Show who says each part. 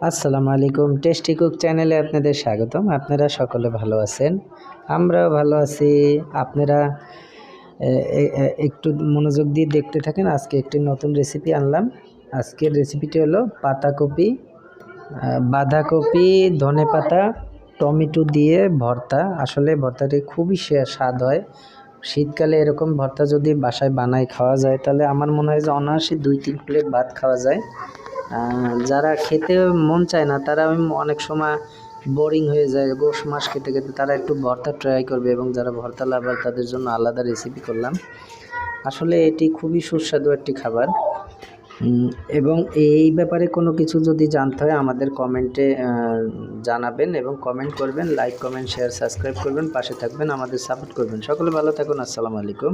Speaker 1: আসসালামু আলাইকুম, tasty cook চ্যানেলে আপনাদের স্বাগতম। আপনারা সকলে ভালো আছেন, আমরাও ভালো আছি। আপনারা একটু মনোযোগ দিয়ে দেখতে থাকেন। আজকে একটি নতুন রেসিপি আনলাম। আজকের রেসিপিটি হলো পাতাকপি, বাঁধাকপি, ধনেপাতা, টমেটো দিয়ে ভর্তা। আসলে ভর্তাটি খুবই স্বাদ হয়। শীতকালে এরকম ভর্তা যদি বাসায় বানায় খাওয়া যায় তাহলে আমার মনে হয় যে অনায়াসে 2-3 প্লেট ভাত খাওয়া যায়। যারা খেতে মন চায় না তারা অনেক সময় বোরিং হয়ে যায় গোশ মাছ খেতে খেতে, তারা একটু ভর্তা ট্রাই করবে। এবং যারা ভর্তা লাভার তাদের জন্য আলাদা রেসিপি করলাম। আসলে এটি খুবই সুস্বাদু একটি খাবার। এবং এই ব্যাপারে কোনো কিছু যদি জানতে হয় আমাদের কমেন্টে জানাবেন এবং কমেন্ট করবেন। লাইক, কমেন্ট, শেয়ার, সাবস্ক্রাইব করবেন, পাশে থাকবেন, আমাদের সাপোর্ট করবেন। সকলে ভালো থাকুন। আসসালামু আলাইকুম।